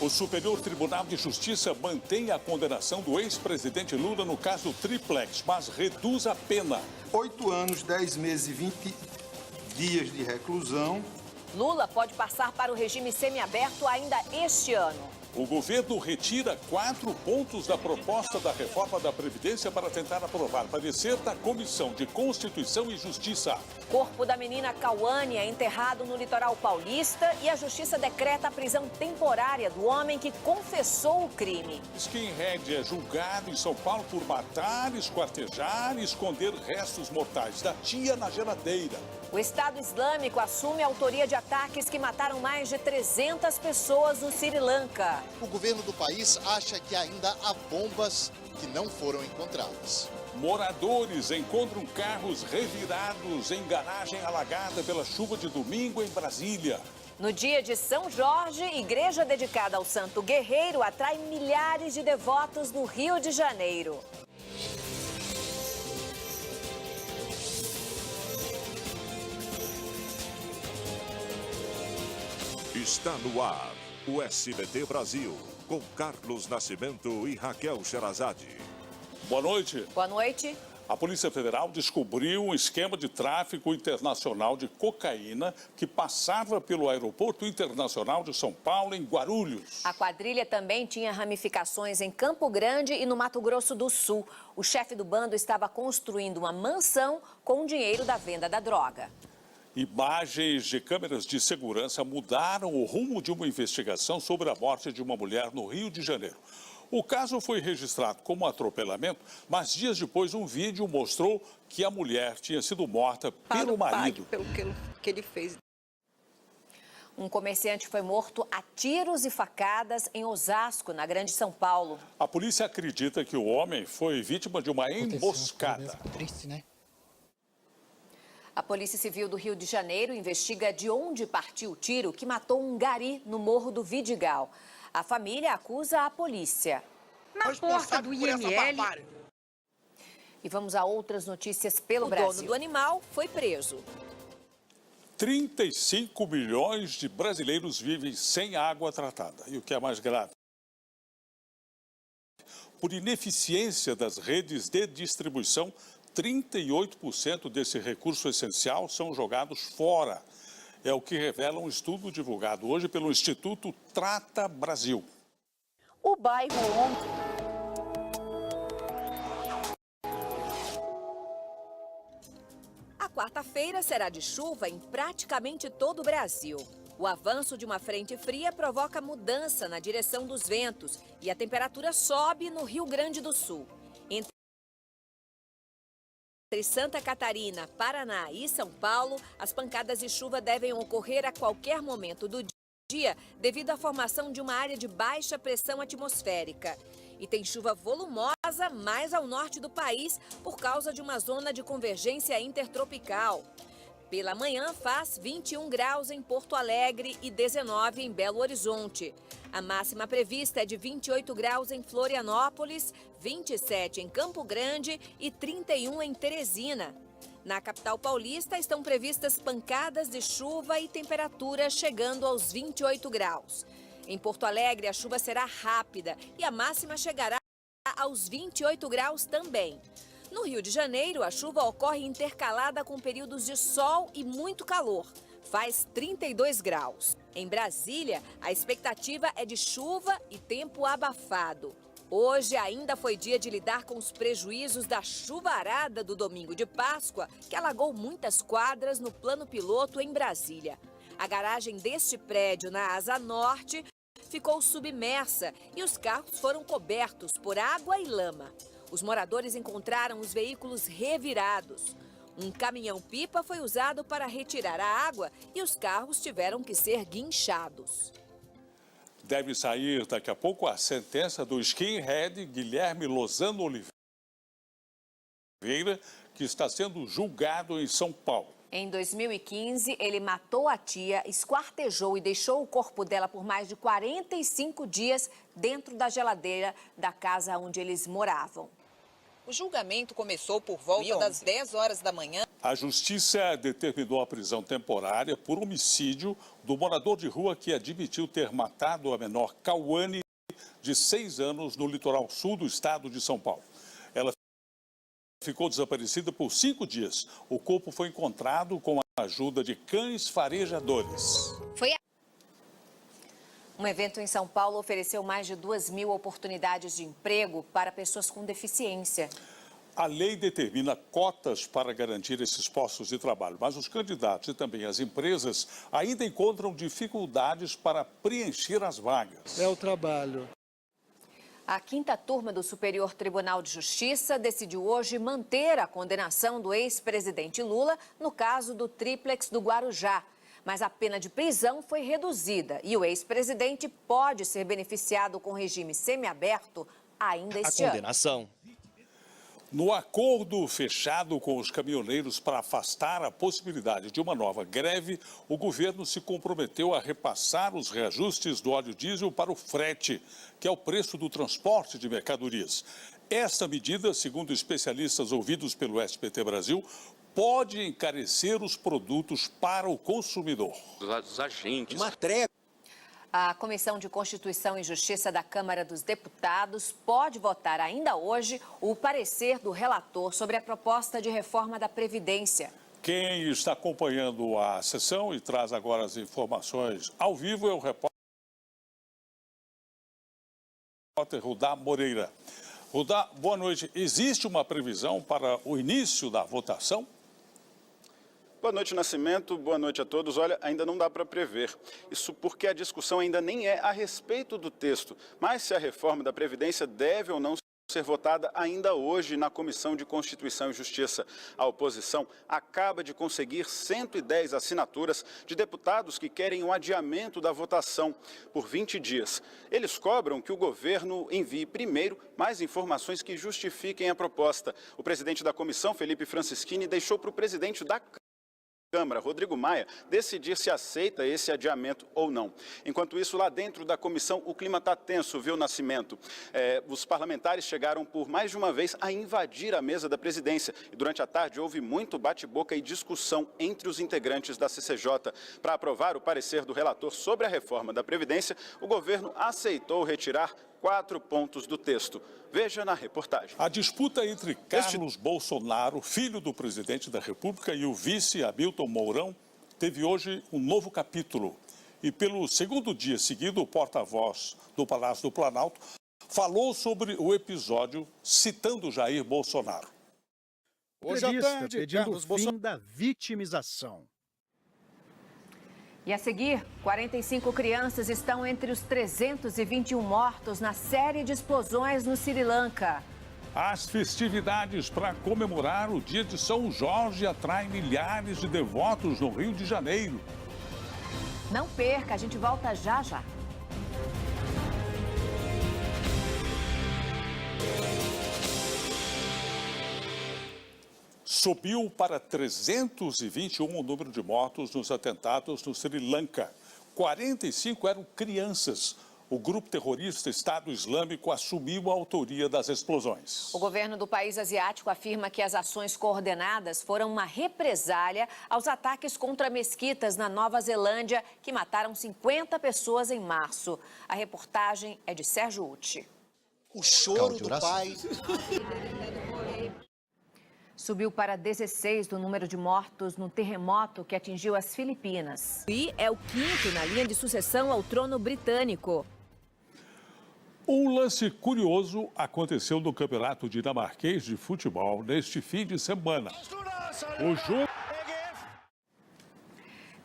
O Superior Tribunal de Justiça mantém a condenação do ex-presidente Lula no caso Triplex, mas reduz a pena. 8 anos, 10 meses e 20 dias de reclusão. Lula pode passar para o regime semiaberto ainda este ano. O governo retira 4 pontos da proposta da reforma da Previdência para tentar aprovar parecer da Comissão de Constituição e Justiça. Corpo da menina Cauane é enterrado no litoral paulista e a justiça decreta a prisão temporária do homem que confessou o crime. Skinhead é julgado em São Paulo por matar, esquartejar e esconder restos mortais da tia na geladeira. O Estado Islâmico assume a autoria de ataques que mataram mais de 300 pessoas no Sri Lanka. O governo do país acha que ainda há bombas que não foram encontradas. Moradores encontram carros revirados em garagem alagada pela chuva de domingo em Brasília. No dia de São Jorge, igreja dedicada ao santo guerreiro atrai milhares de devotos no Rio de Janeiro. Está no ar o SBT Brasil, com Carlos Nascimento e Raquel Sherazade. Boa noite. Boa noite. A Polícia Federal descobriu um esquema de tráfico internacional de cocaína que passava pelo Aeroporto Internacional de São Paulo, em Guarulhos. A quadrilha também tinha ramificações em Campo Grande e no Mato Grosso do Sul. O chefe do bando estava construindo uma mansão com o dinheiro da venda da droga. Imagens de câmeras de segurança mudaram o rumo de uma investigação sobre a morte de uma mulher no Rio de Janeiro. O caso foi registrado como atropelamento, mas dias depois um vídeo mostrou que a mulher tinha sido morta pelo marido. Pelo que ele fez. Um comerciante foi morto a tiros e facadas em Osasco, na Grande São Paulo. A polícia acredita que o homem foi vítima de uma emboscada. Triste, né? A Polícia Civil do Rio de Janeiro investiga de onde partiu o tiro que matou um gari no Morro do Vidigal. A família acusa a polícia. Na porta do IML. E vamos a outras notícias pelo Brasil. O dono do animal foi preso. 35 milhões de brasileiros vivem sem água tratada. E o que é mais grave? Por ineficiência das redes de distribuição, 38% desse recurso essencial são jogados fora. É o que revela um estudo divulgado hoje pelo Instituto Trata Brasil. O bairro A quarta-feira será de chuva em praticamente todo o Brasil. O avanço de uma frente fria provoca mudança na direção dos ventos e a temperatura sobe no Rio Grande do Sul. Entre Santa Catarina, Paraná e São Paulo, as pancadas de chuva devem ocorrer a qualquer momento do dia devido à formação de uma área de baixa pressão atmosférica. E tem chuva volumosa mais ao norte do país por causa de uma zona de convergência intertropical. Pela manhã faz 21 graus em Porto Alegre e 19 em Belo Horizonte. A máxima prevista é de 28 graus em Florianópolis, 27 em Campo Grande e 31 em Teresina. Na capital paulista estão previstas pancadas de chuva e temperatura chegando aos 28 graus. Em Porto Alegre, a chuva será rápida e a máxima chegará aos 28 graus também. No Rio de Janeiro, a chuva ocorre intercalada com períodos de sol e muito calor. Faz 32 graus. Em Brasília, a expectativa é de chuva e tempo abafado. Hoje ainda foi dia de lidar com os prejuízos da chuvarada do domingo de Páscoa, que alagou muitas quadras no plano piloto em Brasília. A garagem deste prédio, na Asa Norte, ficou submersa e os carros foram cobertos por água e lama. Os moradores encontraram os veículos revirados. Um caminhão-pipa foi usado para retirar a água e os carros tiveram que ser guinchados. Deve sair daqui a pouco a sentença do skinhead Guilherme Lozano Oliveira, que está sendo julgado em São Paulo. Em 2015, ele matou a tia, esquartejou e deixou o corpo dela por mais de 45 dias dentro da geladeira da casa onde eles moravam. O julgamento começou por volta das 10 horas da manhã. A justiça determinou a prisão temporária por homicídio do morador de rua que admitiu ter matado a menor Cauane, de 6 anos, no litoral sul do estado de São Paulo. Ela ficou desaparecida por 5 dias. O corpo foi encontrado com a ajuda de cães farejadores. Um evento em São Paulo ofereceu mais de 2.000 oportunidades de emprego para pessoas com deficiência. A lei determina cotas para garantir esses postos de trabalho, mas os candidatos e também as empresas ainda encontram dificuldades para preencher as vagas. É o trabalho. A 5ª turma do Superior Tribunal de Justiça decidiu hoje manter a condenação do ex-presidente Lula no caso do tríplex do Guarujá. Mas a pena de prisão foi reduzida e o ex-presidente pode ser beneficiado com regime semiaberto ainda este ano. Condenação. No acordo fechado com os caminhoneiros para afastar a possibilidade de uma nova greve, o governo se comprometeu a repassar os reajustes do óleo diesel para o frete, que é o preço do transporte de mercadorias. Esta medida, segundo especialistas ouvidos pelo SBT Brasil, pode encarecer os produtos para o consumidor. Os agentes. Uma trégua. A Comissão de Constituição e Justiça da Câmara dos Deputados pode votar ainda hoje o parecer do relator sobre a proposta de reforma da Previdência. Quem está acompanhando a sessão e traz agora as informações ao vivo é o repórter Rudá Moreira. Rudá, boa noite. Existe uma previsão para o início da votação? Boa noite, Nascimento. Boa noite a todos. Olha, ainda não dá para prever. Isso porque a discussão ainda nem é a respeito do texto, mas se a reforma da Previdência deve ou não ser votada ainda hoje na Comissão de Constituição e Justiça. A oposição acaba de conseguir 110 assinaturas de deputados que querem o adiamento da votação por 20 dias. Eles cobram que o governo envie primeiro mais informações que justifiquem a proposta. O presidente da comissão, Felipe Francischini, deixou para o presidente da Câmara, Rodrigo Maia, decidir se aceita esse adiamento ou não. Enquanto isso, lá dentro da comissão, o clima está tenso, viu, Nascimento? Os parlamentares chegaram por mais de uma vez a invadir a mesa da presidência. E durante a tarde houve muito bate-boca e discussão entre os integrantes da CCJ. Para aprovar o parecer do relator sobre a reforma da Previdência, o governo aceitou retirar 4 pontos do texto. Veja na reportagem. A disputa entre Carlos Bolsonaro, filho do presidente da República, e o vice Hamilton Mourão teve hoje um novo capítulo. E pelo segundo dia seguido, o porta-voz do Palácio do Planalto falou sobre o episódio citando Jair Bolsonaro. Hoje à tarde, pedindo o fim da vitimização. E a seguir, 45 crianças estão entre os 321 mortos na série de explosões no Sri Lanka. As festividades para comemorar o dia de São Jorge atraem milhares de devotos no Rio de Janeiro. Não perca, a gente volta já já. Subiu para 321 o número de mortos nos atentados no Sri Lanka. 45 eram crianças. O grupo terrorista Estado Islâmico assumiu a autoria das explosões. O governo do país asiático afirma que as ações coordenadas foram uma represália aos ataques contra mesquitas na Nova Zelândia, que mataram 50 pessoas em março. A reportagem é de Sérgio Uti. O choro do pai. Subiu para 16 o número de mortos no terremoto que atingiu as Filipinas. E é o 5º na linha de sucessão ao trono britânico. Um lance curioso aconteceu no Campeonato Dinamarquês de Futebol neste fim de semana. O jogo...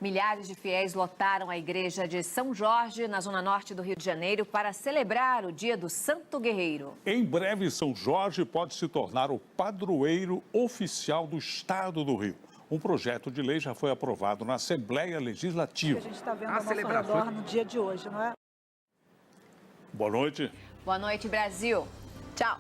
Milhares de fiéis lotaram a igreja de São Jorge, na zona norte do Rio de Janeiro, para celebrar o dia do Santo Guerreiro. Em breve, São Jorge pode se tornar o padroeiro oficial do Estado do Rio. Um projeto de lei já foi aprovado na Assembleia Legislativa. A gente está vendo a celebração no dia de hoje, não é? Boa noite. Boa noite, Brasil. Tchau.